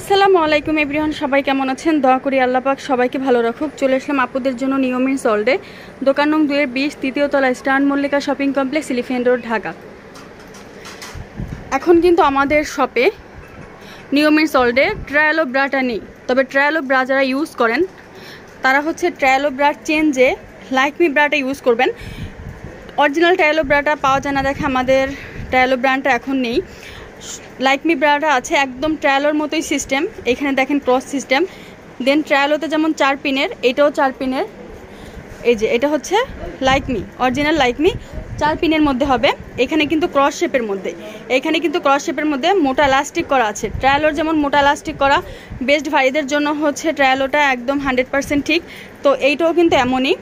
আসসালামু আলাইকুম এভরিওয়ান, সবাই কেমন আছেন? দোয়া করি আল্লাহ পাক সবাইকে ভালো রাখুক। চলে আসলাম আপুদের জন্য নিয়মিন সল্ডে, দোকান নং 2-20, তৃতীয় তলা, stern Mallika shopping complex, elephant road, Dhaka. এখন কিন্তু আমাদের শপে নিয়মিন সল্ডে ট্রায়ালো ব্রাটা নেই, তবে ট্রায়ালো ব্রা যারা ইউজ করেন তারা হচ্ছে ট্রায়ালো ব্রার চেঞ্জে লাইকমি ব্রাটা ইউজ করবেন। অরিজিনাল ট্রায়ালো ব্রাটা পাওয়া যায় না দেখে আমাদের ট্রায়ালো ব্র্যান্ডটা এখন নেই। লাইকমি ব্রাটা আছে একদম ট্রায়ালোর মতোই সিস্টেম, এখানে দেখেন ক্রস সিস্টেম। দেন ট্রায়ালোতে যেমন 4 পিনের, এটাও 4 পিনের। এই যে এটা হচ্ছে লাইকমি, অরিজিনাল লাইকমি 4 পিনের মধ্যে হবে। এখানে কিন্তু ক্রস শেপের মধ্যে, এখানে কিন্তু ক্রস শেপের মধ্যে মোটা ইলাস্টিক করা আছে। ট্রায়ালোর যেমন মোটা ইলাস্টিক করা বেস্ট ভাইদের জন্য হচ্ছে ট্রায়ালোটা একদম 100% ঠিক, তো এইটাও কিন্তু এমনই।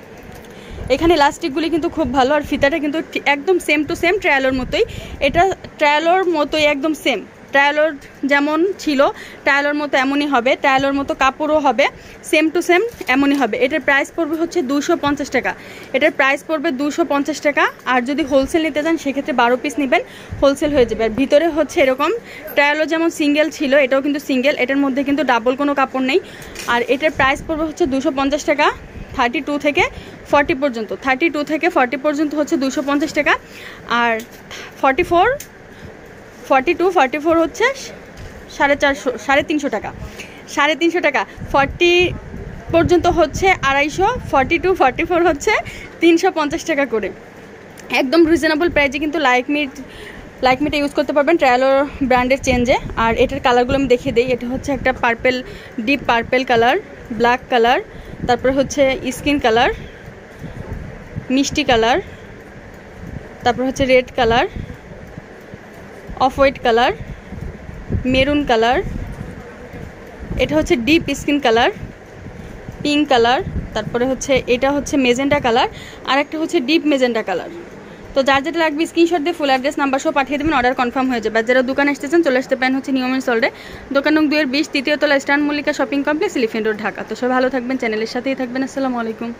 এখানে ইলাস্টিকগুলি কিন্তু খুব ভালো, আর ফিতাটা কিন্তু একদম সেম টু সেম ট্রায়ালোর মতোই। এটা ট্রায়ালোর মতোই একদম সেম, ট্রায়ালোর যেমন ছিল ট্রায়ালোর মতো এমনই হবে, ট্রায়ালোর মতো কাপড়ও হবে, সেম টু সেম এমনই হবে। এটার প্রাইস পড়বে হচ্ছে 250 টাকা। এটার প্রাইস পড়বে 250 টাকা। আর যদি হোলসেল নিতে চান সেক্ষেত্রে 12 পিস নেবেন, হোলসেল হয়ে যাবে। আর ভিতরে হচ্ছে এরকম ট্রায়ালো যেমন সিঙ্গেল ছিল এটাও কিন্তু সিঙ্গেল, এটার মধ্যে কিন্তু ডাবল কোনো কাপড় নেই। আর এটার প্রাইস পড়বে হচ্ছে 250 টাকা। 32 থেকে 40 পর্যন্ত, 32 থেকে 40 পর্যন্ত হচ্ছে 250 টাকা। আর 42-44 হচ্ছে 450, 350 টাকা, 350 টাকা। 40 পর্যন্ত হচ্ছে 250, 42-44 হচ্ছে 350 টাকা করে। একদম রিজনেবল প্রাইসে কিন্তু লাইকমিটা ইউজ করতে পারবেন ট্রায়ালোর ব্র্যান্ডের চেঞ্জে। আর এটার কালারগুলো আমি দেখিয়ে দিই। এটা হচ্ছে একটা purple, deep purple colour, black colour, তারপরে হচ্ছে স্কিন কালার, মিষ্টি কালার, তারপর হচ্ছে red colour, off white colour, maroon colour, এটা হচ্ছে deep skin colour, pink colour, তারপরে হচ্ছে এটা হচ্ছে মেজেন্টা কালার, আর একটা হচ্ছে ডিপ মেজেন্টা কালার। তো যার যেটা লাগবে স্ক্রিনশট দিয়ে ফুল অ্যাড্রেস নাম্বার সহ পাঠিয়ে দেবেন, অর্ডার কনফার্ম হয়ে যাবে। আর যারা দোকানে আসতেছেন চলে আসতে পারেন হচ্ছে নিয়মিন সল্ডে, দোকান নং 2-20, তৃতীয় তলা, stern Mallika shopping complex, elephant road, Dhaka. তো সবাই ভালো থাকবেন, চ্যানেলের সাথেই থাকবেন। আসসালামু আলাইকুম।